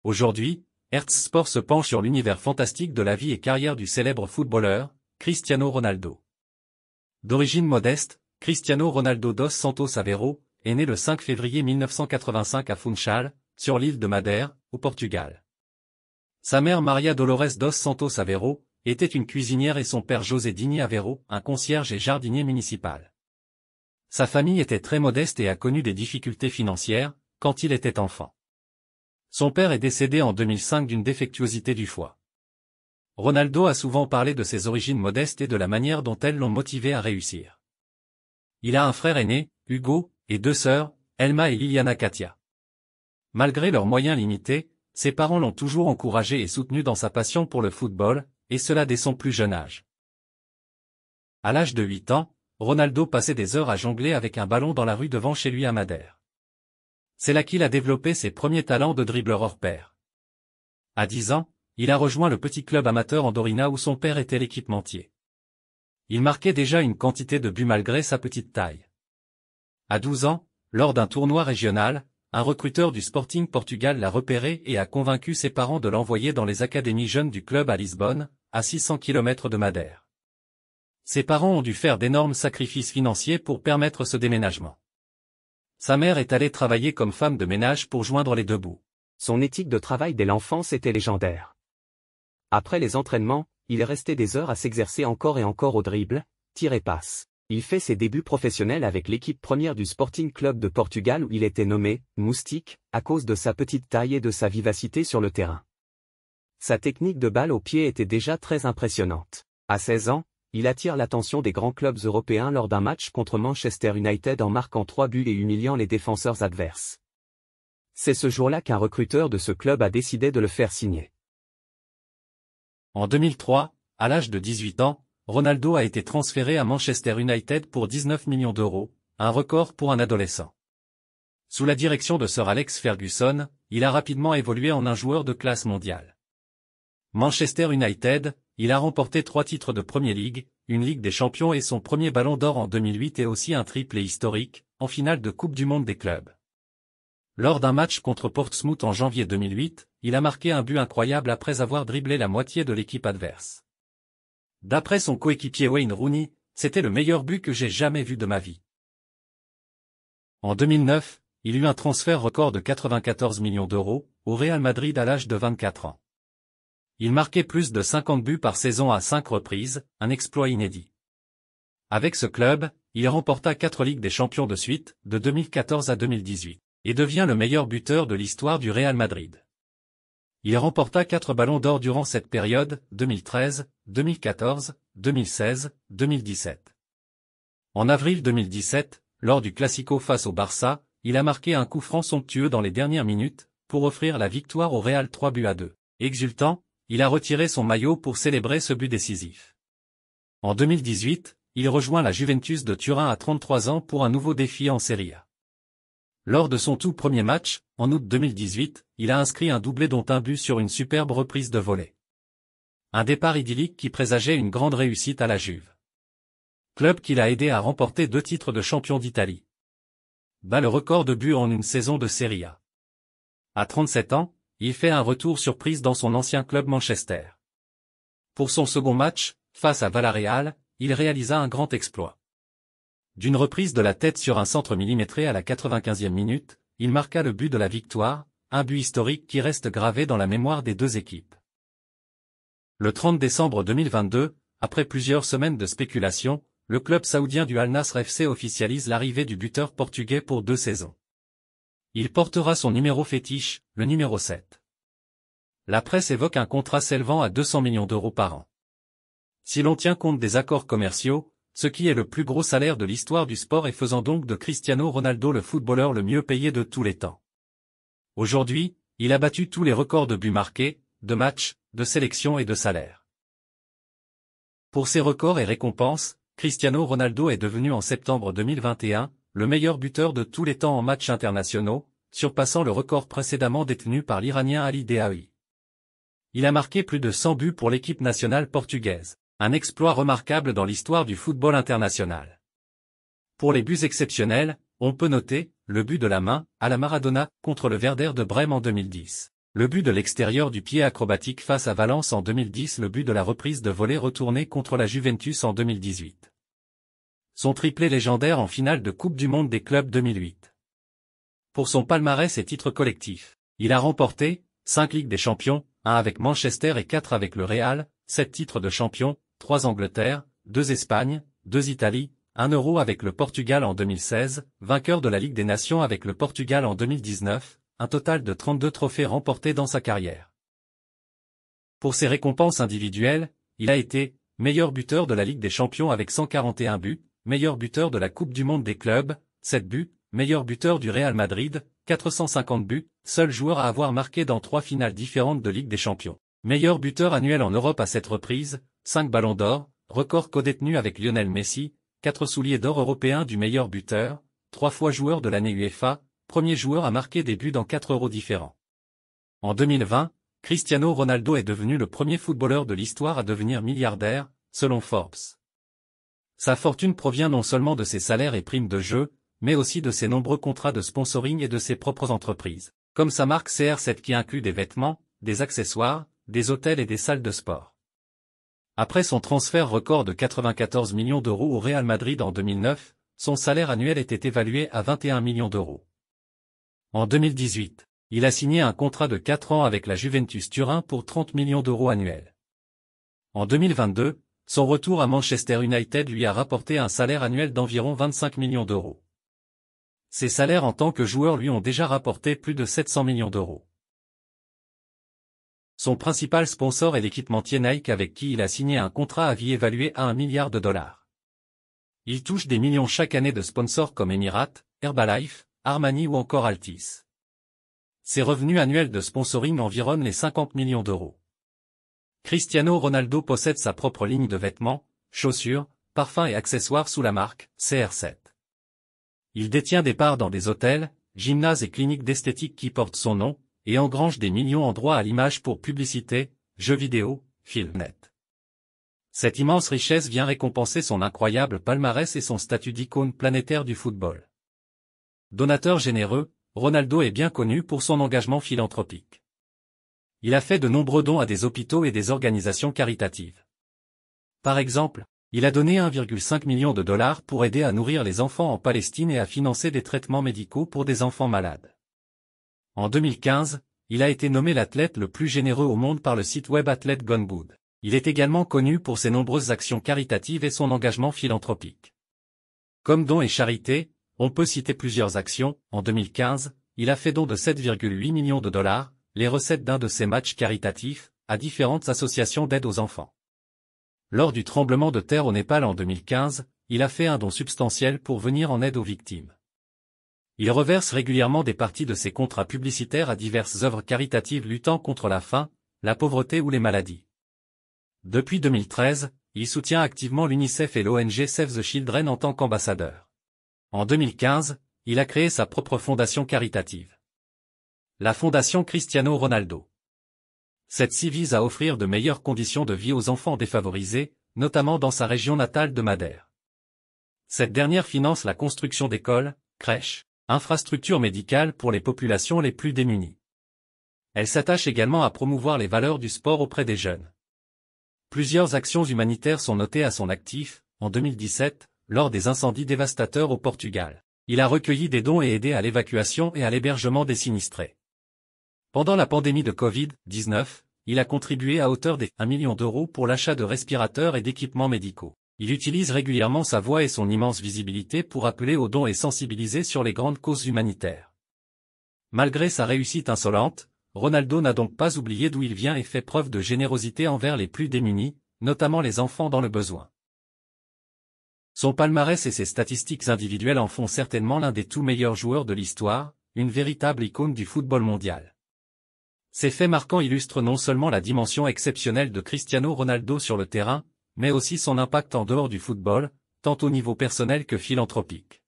Aujourd'hui, Hertz Sport se penche sur l'univers fantastique de la vie et carrière du célèbre footballeur, Cristiano Ronaldo. D'origine modeste, Cristiano Ronaldo dos Santos Aveiro est né le 5 février 1985 à Funchal, sur l'île de Madère, au Portugal. Sa mère Maria Dolores dos Santos Aveiro était une cuisinière et son père José Dini Aveiro, un concierge et jardinier municipal. Sa famille était très modeste et a connu des difficultés financières quand il était enfant. Son père est décédé en 2005 d'une défectuosité du foie. Ronaldo a souvent parlé de ses origines modestes et de la manière dont elles l'ont motivé à réussir. Il a un frère aîné, Hugo, et deux sœurs, Elma et Liliana Katia. Malgré leurs moyens limités, ses parents l'ont toujours encouragé et soutenu dans sa passion pour le football, et cela dès son plus jeune âge. À l'âge de 8 ans, Ronaldo passait des heures à jongler avec un ballon dans la rue devant chez lui à Madère. C'est là qu'il a développé ses premiers talents de dribbleur hors pair. À 10 ans, il a rejoint le petit club amateur Andorina où son père était l'équipementier. Il marquait déjà une quantité de buts malgré sa petite taille. À 12 ans, lors d'un tournoi régional, un recruteur du Sporting Portugal l'a repéré et a convaincu ses parents de l'envoyer dans les académies jeunes du club à Lisbonne, à 600 km de Madère. Ses parents ont dû faire d'énormes sacrifices financiers pour permettre ce déménagement. Sa mère est allée travailler comme femme de ménage pour joindre les deux bouts. Son éthique de travail dès l'enfance était légendaire. Après les entraînements, il est resté des heures à s'exercer encore et encore au dribble, tir et passe. Il fait ses débuts professionnels avec l'équipe première du Sporting Club de Portugal où il était nommé « Moustique » à cause de sa petite taille et de sa vivacité sur le terrain. Sa technique de balle au pied était déjà très impressionnante. À 16 ans, il attire l'attention des grands clubs européens lors d'un match contre Manchester United en marquant 3 buts et humiliant les défenseurs adverses. C'est ce jour-là qu'un recruteur de ce club a décidé de le faire signer. En 2003, à l'âge de 18 ans, Ronaldo a été transféré à Manchester United pour 19 millions d'euros, un record pour un adolescent. Sous la direction de Sir Alex Ferguson, il a rapidement évolué en un joueur de classe mondiale. Manchester United, il a remporté 3 titres de Premier League, une Ligue des Champions et son premier Ballon d'Or en 2008 et aussi un triplé historique, en finale de Coupe du Monde des clubs. Lors d'un match contre Portsmouth en janvier 2008, il a marqué un but incroyable après avoir dribblé la moitié de l'équipe adverse. D'après son coéquipier Wayne Rooney, c'était le meilleur but que j'ai jamais vu de ma vie. En 2009, il eut un transfert record de 94 millions d'euros, au Real Madrid à l'âge de 24 ans. Il marquait plus de 50 buts par saison à 5 reprises, un exploit inédit. Avec ce club, il remporta 4 Ligues des Champions de suite, de 2014 à 2018, et devient le meilleur buteur de l'histoire du Real Madrid. Il remporta 4 ballons d'or durant cette période, 2013, 2014, 2016, 2017. En avril 2017, lors du Classico face au Barça, il a marqué un coup franc somptueux dans les dernières minutes, pour offrir la victoire au Real 3-2. Exultant, il a retiré son maillot pour célébrer ce but décisif. En 2018, il rejoint la Juventus de Turin à 33 ans pour un nouveau défi en Serie A. Lors de son tout premier match, en août 2018, il a inscrit un doublé dont un but sur une superbe reprise de volée. Un départ idyllique qui présageait une grande réussite à la Juve. Club qui l'a aidé à remporter 2 titres de champion d'Italie. Bat le record de buts en une saison de Serie A. À 37 ans, il fait un retour surprise dans son ancien club Manchester. Pour son second match, face à Villarreal, il réalisa un grand exploit. D'une reprise de la tête sur un centre millimétré à la 95e minute, il marqua le but de la victoire, un but historique qui reste gravé dans la mémoire des deux équipes. Le 30 décembre 2022, après plusieurs semaines de spéculation, le club saoudien du Al Nasr FC officialise l'arrivée du buteur portugais pour 2 saisons. Il portera son numéro fétiche, le numéro 7. La presse évoque un contrat s'élevant à 200 millions d'euros par an. Si l'on tient compte des accords commerciaux, ce qui est le plus gros salaire de l'histoire du sport et faisant donc de Cristiano Ronaldo le footballeur le mieux payé de tous les temps. Aujourd'hui, il a battu tous les records de buts marqués, de matchs, de sélections et de salaires. Pour ses records et récompenses, Cristiano Ronaldo est devenu en septembre 2021, le meilleur buteur de tous les temps en matchs internationaux, surpassant le record précédemment détenu par l'Iranien Ali Daei. Il a marqué plus de 100 buts pour l'équipe nationale portugaise. Un exploit remarquable dans l'histoire du football international. Pour les buts exceptionnels, on peut noter le but de la main à la Maradona contre le Werder de Brême en 2010. Le but de l'extérieur du pied acrobatique face à Valence en 2010, le but de la reprise de volée retournée contre la Juventus en 2018. Son triplé légendaire en finale de Coupe du Monde des clubs 2008. Pour son palmarès et titres collectifs, il a remporté 5 Ligues des Champions, 1 avec Manchester et 4 avec le Real, 7 titres de champion, 3 Angleterre, 2 Espagne, 2 Italie, 1 Euro avec le Portugal en 2016, vainqueur de la Ligue des Nations avec le Portugal en 2019, un total de 32 trophées remportés dans sa carrière. Pour ses récompenses individuelles, il a été meilleur buteur de la Ligue des Champions avec 141 buts, meilleur buteur de la Coupe du Monde des clubs, 7 buts, meilleur buteur du Real Madrid, 450 buts, seul joueur à avoir marqué dans 3 finales différentes de Ligue des Champions. Meilleur buteur annuel en Europe à 7 reprises, 5 ballons d'or, record codétenu avec Lionel Messi, 4 souliers d'or européens du meilleur buteur, 3 fois joueur de l'année UEFA, premier joueur à marquer des buts dans 4 Euros différents. En 2020, Cristiano Ronaldo est devenu le premier footballeur de l'histoire à devenir milliardaire, selon Forbes. Sa fortune provient non seulement de ses salaires et primes de jeu, mais aussi de ses nombreux contrats de sponsoring et de ses propres entreprises, comme sa marque CR7 qui inclut des vêtements, des accessoires, des hôtels et des salles de sport. Après son transfert record de 94 millions d'euros au Real Madrid en 2009, son salaire annuel était évalué à 21 millions d'euros. En 2018, il a signé un contrat de 4 ans avec la Juventus Turin pour 30 millions d'euros annuels. En 2022, son retour à Manchester United lui a rapporté un salaire annuel d'environ 25 millions d'euros. Ses salaires en tant que joueur lui ont déjà rapporté plus de 700 millions d'euros. Son principal sponsor est l'équipementier Nike avec qui il a signé un contrat à vie évalué à $1 milliard. Il touche des millions chaque année de sponsors comme Emirates, Herbalife, Armani ou encore Altis. Ses revenus annuels de sponsoring environnent les 50 millions d'euros. Cristiano Ronaldo possède sa propre ligne de vêtements, chaussures, parfums et accessoires sous la marque CR7. Il détient des parts dans des hôtels, gymnases et cliniques d'esthétique qui portent son nom, et engrange des millions en droits à l'image pour publicité, jeux vidéo, films net. Cette immense richesse vient récompenser son incroyable palmarès et son statut d'icône planétaire du football. Donateur généreux, Ronaldo est bien connu pour son engagement philanthropique. Il a fait de nombreux dons à des hôpitaux et des organisations caritatives. Par exemple, il a donné 1,5 million de dollars pour aider à nourrir les enfants en Palestine et à financer des traitements médicaux pour des enfants malades. En 2015, il a été nommé l'athlète le plus généreux au monde par le site web Athlete Gone Good. Il est également connu pour ses nombreuses actions caritatives et son engagement philanthropique. Comme dons et charité, on peut citer plusieurs actions. En 2015, il a fait don de 7,8 millions de dollars, les recettes d'un de ses matchs caritatifs, à différentes associations d'aide aux enfants. Lors du tremblement de terre au Népal en 2015, il a fait un don substantiel pour venir en aide aux victimes. Il reverse régulièrement des parties de ses contrats publicitaires à diverses œuvres caritatives luttant contre la faim, la pauvreté ou les maladies. Depuis 2013, il soutient activement l'UNICEF et l'ONG Save the Children en tant qu'ambassadeur. En 2015, il a créé sa propre fondation caritative. La Fondation Cristiano Ronaldo. Cette-ci vise à offrir de meilleures conditions de vie aux enfants défavorisés, notamment dans sa région natale de Madère. Cette dernière finance la construction d'écoles, crèches, infrastructures médicales pour les populations les plus démunies. Elle s'attache également à promouvoir les valeurs du sport auprès des jeunes. Plusieurs actions humanitaires sont notées à son actif. En 2017, lors des incendies dévastateurs au Portugal, il a recueilli des dons et aidé à l'évacuation et à l'hébergement des sinistrés. Pendant la pandémie de Covid-19, il a contribué à hauteur des 1 million d'euros pour l'achat de respirateurs et d'équipements médicaux. Il utilise régulièrement sa voix et son immense visibilité pour appeler aux dons et sensibiliser sur les grandes causes humanitaires. Malgré sa réussite insolente, Ronaldo n'a donc pas oublié d'où il vient et fait preuve de générosité envers les plus démunis, notamment les enfants dans le besoin. Son palmarès et ses statistiques individuelles en font certainement l'un des tout meilleurs joueurs de l'histoire, une véritable icône du football mondial. Ces faits marquants illustrent non seulement la dimension exceptionnelle de Cristiano Ronaldo sur le terrain, mais aussi son impact en dehors du football, tant au niveau personnel que philanthropique.